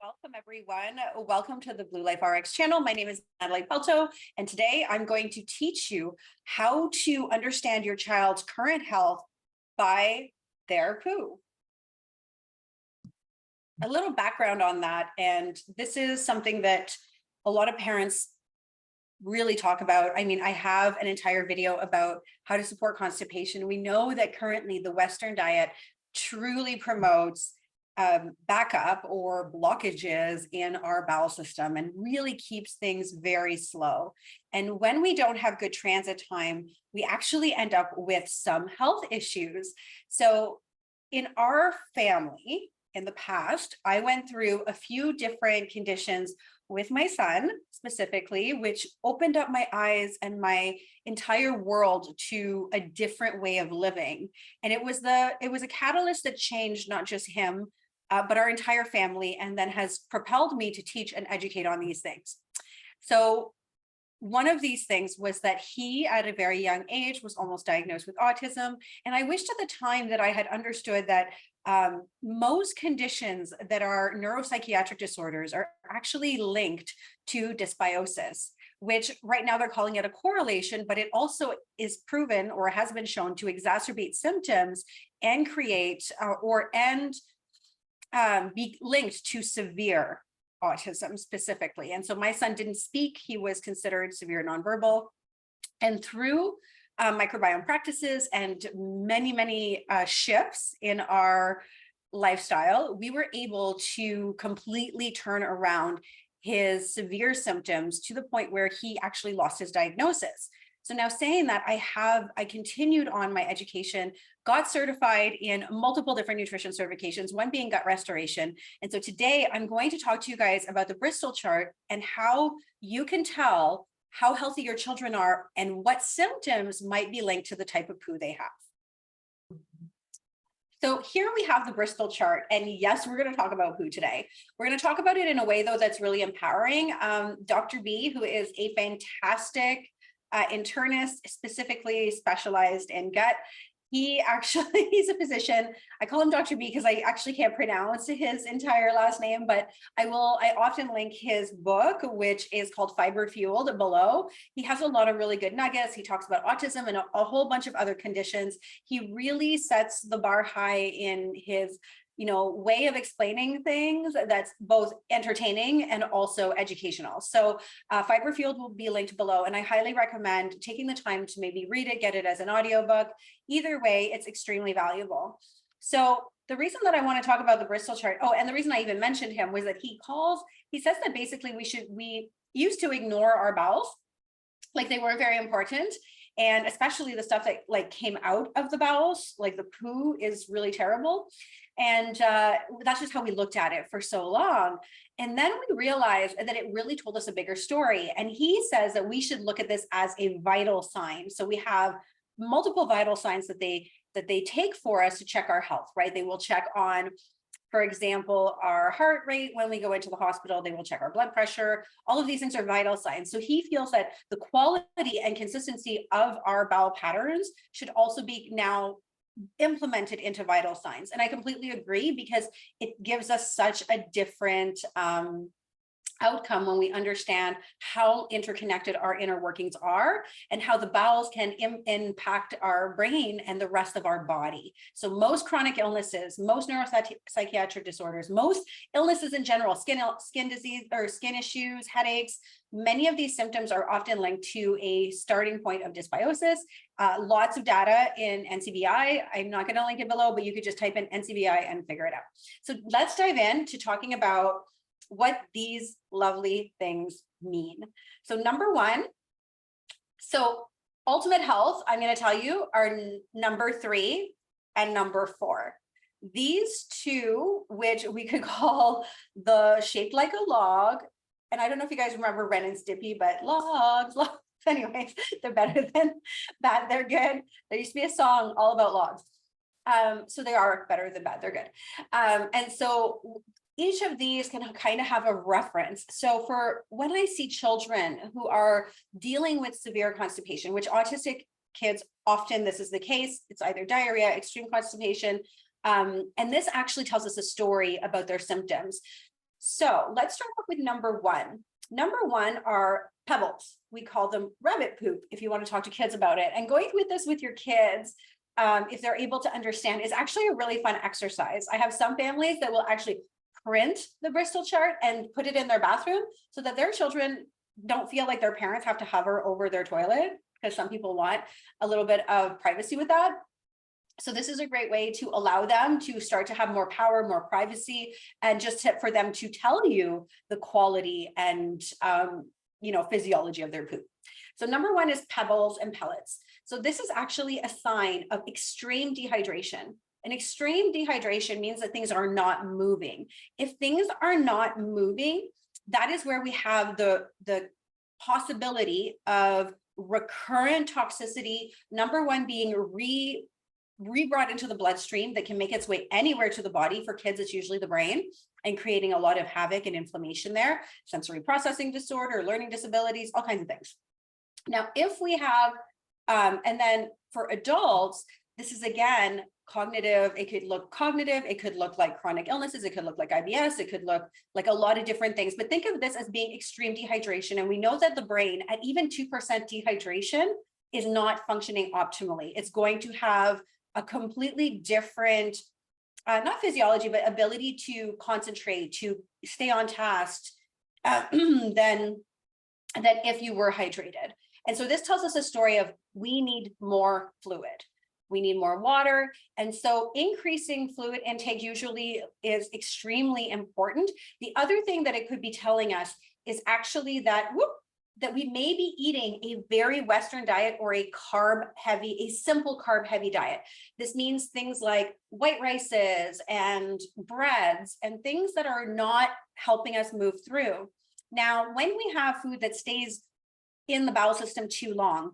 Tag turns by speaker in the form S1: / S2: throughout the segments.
S1: Welcome, everyone. Welcome to the Blue Life RX channel. My name is Natalie Pelto, and today I'm going to teach you how to understand your child's current health by their poo. A little background on that, and this is something that a lot of parents really talk about. I mean, I have an entire video about how to support constipation. We know that currently the Western diet truly promotes backup or blockages in our bowel system and really keeps things very slow. And when we don't have good transit time, we actually end up with some health issues. So in our family, in the past, I went through a few different conditions with my son specifically, which opened up my eyes and my entire world to a different way of living. And it was a catalyst that changed not just him, but our entire family, and then has propelled me to teach and educate on these things. So one of these things was that he, at a very young age, was almost diagnosed with autism. And I wished at the time that I had understood that most conditions that are neuropsychiatric disorders are actually linked to dysbiosis, which right now they're calling it a correlation, but it also is proven or has been shown to exacerbate symptoms and create be linked to severe autism specifically. And so my son didn't speak. He was considered severe nonverbal. And through microbiome practices and many shifts in our lifestyle, we were able to completely turn around his severe symptoms to the point where he actually lost his diagnosis. So now, saying that, I continued on my education, got certified in multiple different nutrition certifications, one being gut restoration. And so today I'm going to talk to you guys about the Bristol chart and how you can tell how healthy your children are and what symptoms might be linked to the type of poo they have. So here we have the Bristol chart, and yes, we're going to talk about poo today. We're going to talk about it in a way, though, that's really empowering. Dr. B, who is a fantastic internist, specifically specialized in gut. He's a physician. I call him Dr. B because I actually can't pronounce his entire last name, but I often link his book, which is called Fiber Fueled, below. He has a lot of really good nuggets. He talks about autism and a whole bunch of other conditions. He really sets the bar high in his way of explaining things that's both entertaining and also educational. So Fiber Fueled will be linked below, and I highly recommend taking the time to maybe read it, get it as an audiobook. Either way, it's extremely valuable. So the reason that I want to talk about the Bristol chart, and the reason I even mentioned him was that he says that basically we used to ignore our bowels, like they were very important. And especially the stuff that came out of the bowels, like the poo, is really terrible. And that's just how we looked at it for so long. And then we realized that it really told us a bigger story. And he says that we should look at this as a vital sign. So we have multiple vital signs that they take for us to check our health, right? They will check on, for example, our heart rate when we go into the hospital. They will check our blood pressure. All of these things are vital signs. So he feels that the quality and consistency of our bowel patterns should also be now implemented into vital signs. And I completely agree, because it gives us such a different outcome when we understand how interconnected our inner workings are and how the bowels can impact our brain and the rest of our body. So most chronic illnesses, most neuropsychiatric disorders, most illnesses in general, skin disease or skin issues, headaches, many of these symptoms are often linked to a starting point of dysbiosis. Lots of data in NCBI. I'm not going to link it below, but you could just type in NCBI and figure it out. So let's dive into talking about what these lovely things mean. So number one, ultimate health, I'm going to tell you, are number 3 and number 4. These two, which we could call the shaped like a log, and I don't know if you guys remember Ren and Stimpy, but logs. Anyways, they're better than bad. They're good. There used to be a song all about logs. So they are better than bad. They're good. And so each of these can kind of have a reference. So for when I see children who are dealing with severe constipation, which autistic kids, often this is the case, it's either diarrhea, extreme constipation, and this actually tells us a story about their symptoms. So let's start off with number one. Number one are pebbles. We call them rabbit poop if you want to talk to kids about it. And going with this with your kids, if they're able to understand, is actually a really fun exercise. I have some families that will actually print the Bristol chart and put it in their bathroom so that their children don't feel like their parents have to hover over their toilet, because some people want a little bit of privacy with that. So this is a great way to allow them to start to have more power, more privacy, and just for them to tell you the quality and physiology of their poop. So number one is pebbles and pellets. So this is actually a sign of extreme dehydration. And extreme dehydration means that things are not moving. If things are not moving, that is where we have the possibility of recurrent toxicity. Number one being re-brought into the bloodstream that can make its way anywhere to the body. For kids, it's usually the brain, and creating a lot of havoc and inflammation there, sensory processing disorder, learning disabilities, all kinds of things. Now, if we have, and then for adults, this is again, cognitive, it could look cognitive, it could look like chronic illnesses, it could look like IBS, it could look like a lot of different things, but think of this as being extreme dehydration. And we know that the brain at even 2% dehydration is not functioning optimally. It's going to have a completely different, not physiology, but ability to concentrate, to stay on task than if you were hydrated. And so this tells us a story of we need more fluid. We need more water. And so increasing fluid intake usually is extremely important. The other thing that it could be telling us is actually that, that we may be eating a very Western diet or a simple carb heavy diet. This means things like white rices and breads and things that are not helping us move through. Now, when we have food that stays in the bowel system too long,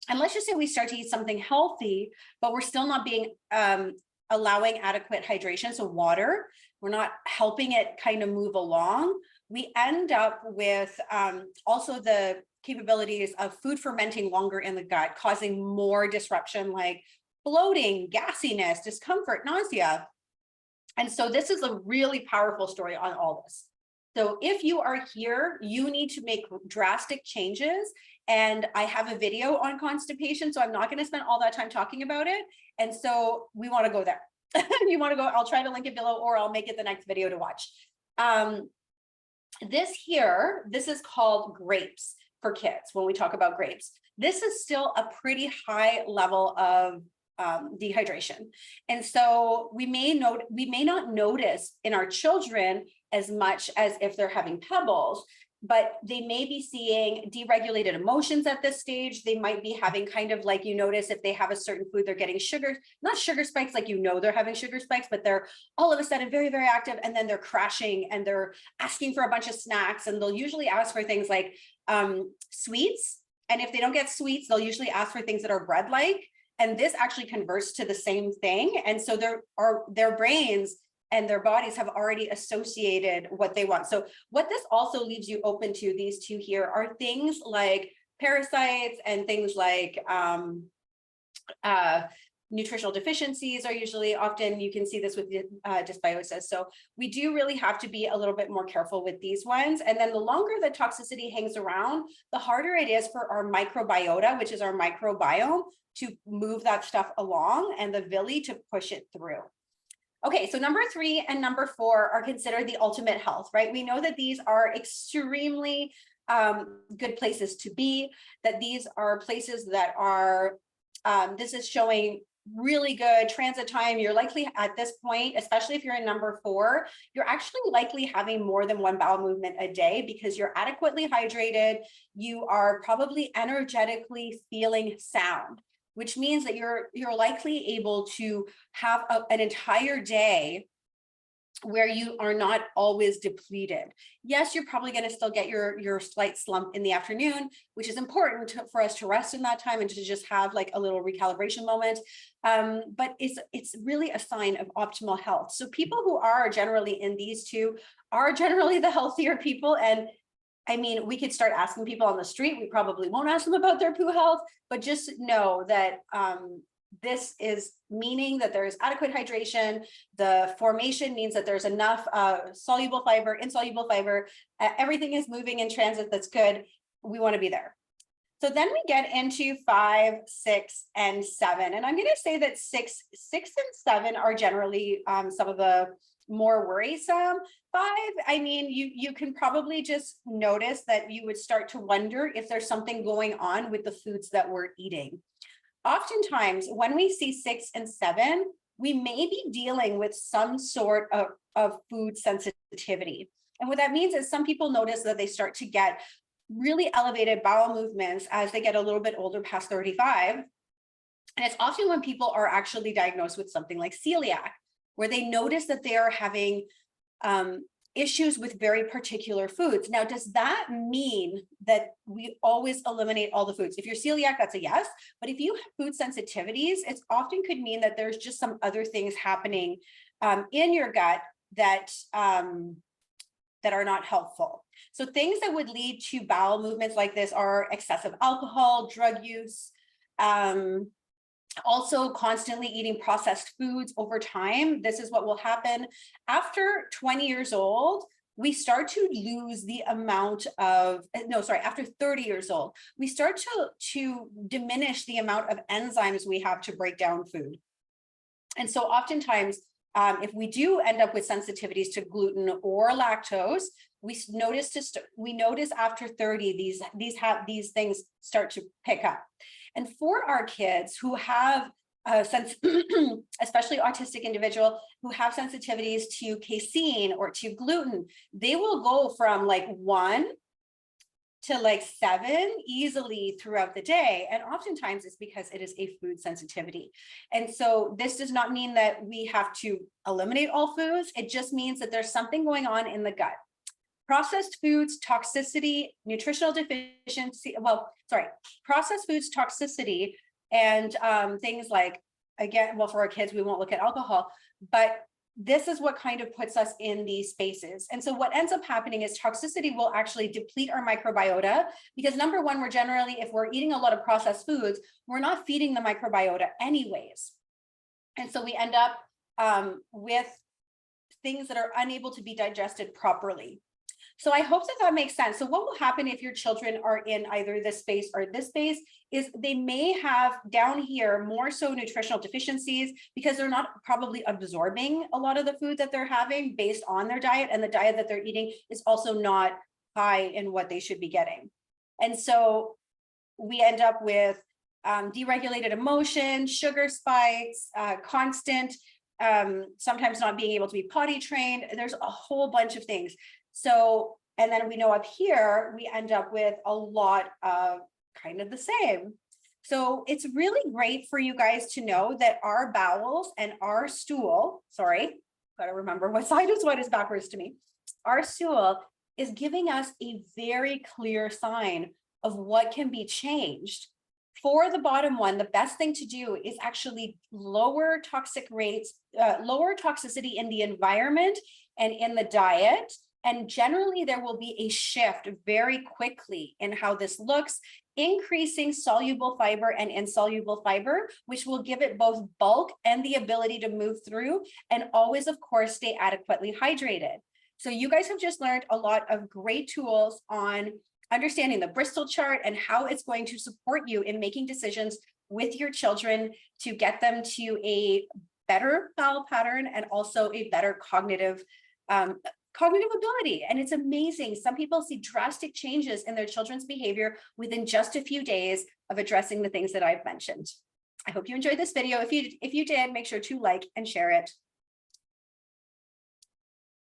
S1: and let's just say we start to eat something healthy, but we're still not being allowing adequate hydration, so water, we're not helping it kind of move along, we end up with also the capabilities of food fermenting longer in the gut, causing more disruption like bloating, gassiness, discomfort, nausea. And so this is a really powerful story on all this. So if you are here, you need to make drastic changes. And I have a video on constipation, so I'm not going to spend all that time talking about it. And so we want to go there. You want to go, I'll try to link it below, or I'll make it the next video to watch. This is called grapes for kids when we talk about grapes. This is still a pretty high level of dehydration. And so we may not notice in our children as much as if they're having pebbles, but they may be seeing deregulated emotions at this stage. They might be having kind of like, you notice if they have a certain food, they're getting sugar, not sugar spikes, like, they're having sugar spikes, but they're all of a sudden very, very active. And then they're crashing and they're asking for a bunch of snacks. And they'll usually ask for things like sweets. And if they don't get sweets, they'll usually ask for things that are bread-like. And this actually converts to the same thing. And so their brains and their bodies have already associated what they want. So what this also leaves you open to, these two here, are things like parasites and things like nutritional deficiencies are usually often, you can see this with dysbiosis. So we do really have to be a little bit more careful with these ones. And then the longer the toxicity hangs around, the harder it is for our microbiota, which is our microbiome, to move that stuff along, and the villi to push it through. Okay, so number 3 and number 4 are considered the ultimate health, right? We know that these are extremely good places to be, that these are places that are, this is showing really good transit time. You're likely at this point, especially if you're in number 4, you're actually likely having more than one bowel movement a day because you're adequately hydrated. You are probably energetically feeling sound, which means that you're likely able to have an entire day where you are not always depleted. Yes, you're probably going to still get your slight slump in the afternoon, which is important for us to rest in that time and to just have like a little recalibration moment. But it's really a sign of optimal health. So people who are generally in these two are generally the healthier people. And I mean, we could start asking people on the street. We probably won't ask them about their poo health, but just know that This is meaning that there is adequate hydration. The formation means that there's enough soluble fiber, insoluble fiber. Everything is moving in transit that's good. We want to be there. So then we get into 5, 6, and 7. And I'm going to say that 6 and 7 are generally some of the more worrisome. 5, I mean, you can probably just notice that you would start to wonder if there's something going on with the foods that we're eating. Oftentimes, when we see 6 and 7, we may be dealing with some sort of food sensitivity. And what that means is some people notice that they start to get really elevated bowel movements as they get a little bit older, past 35. And it's often when people are actually diagnosed with something like celiac, where they notice that they are having issues with very particular foods. Now, does that mean that we always eliminate all the foods? If you're celiac, that's a yes. But if you have food sensitivities, it often could mean that there's just some other things happening in your gut that are not helpful. So things that would lead to bowel movements like this are excessive alcohol, drug use, also constantly eating processed foods over time. This is what will happen. After 20 years old, we start to lose the amount of, after 30 years old, we start to diminish the amount of enzymes we have to break down food. And so oftentimes, if we do end up with sensitivities to gluten or lactose, we notice after 30 these things start to pick up. And for our kids who have especially autistic individual who have sensitivities to casein or to gluten, they will go from like 1 to like 7 easily throughout the day. And oftentimes it's because it is a food sensitivity. And so this does not mean that we have to eliminate all foods. It just means that there's something going on in the gut. Processed foods, toxicity, nutritional deficiency, processed foods, toxicity, and things like, again, well, for our kids, we won't look at alcohol, but this is what kind of puts us in these spaces. And so what ends up happening is toxicity will actually deplete our microbiota because number one, if we're eating a lot of processed foods, we're not feeding the microbiota anyways. And so we end up with things that are unable to be digested properly. So I hope that makes sense. So what will happen if your children are in either this space or this space is they may have down here more so nutritional deficiencies because they're not probably absorbing a lot of the food that they're having based on their diet, and the diet that they're eating is also not high in what they should be getting. And so we end up with deregulated emotion, sugar spikes, constant, sometimes not being able to be potty trained. There's a whole bunch of things. So, and then we know up here, we end up with a lot of kind of the same. So it's really great for you guys to know that our bowels and our stool, gotta remember what side is backwards to me. Our stool is giving us a very clear sign of what can be changed. For the bottom one, the best thing to do is actually lower toxic rates, lower toxicity in the environment and in the diet. And generally, there will be a shift very quickly in how this looks, increasing soluble fiber and insoluble fiber, which will give it both bulk and the ability to move through, and always, of course, stay adequately hydrated. So you guys have just learned a lot of great tools on understanding the Bristol chart and how it's going to support you in making decisions with your children to get them to a better bowel pattern and also a better cognitive ability. And it's amazing. Some people see drastic changes in their children's behavior within just a few days of addressing the things that I've mentioned. I hope you enjoyed this video. If you did, make sure to like and share it.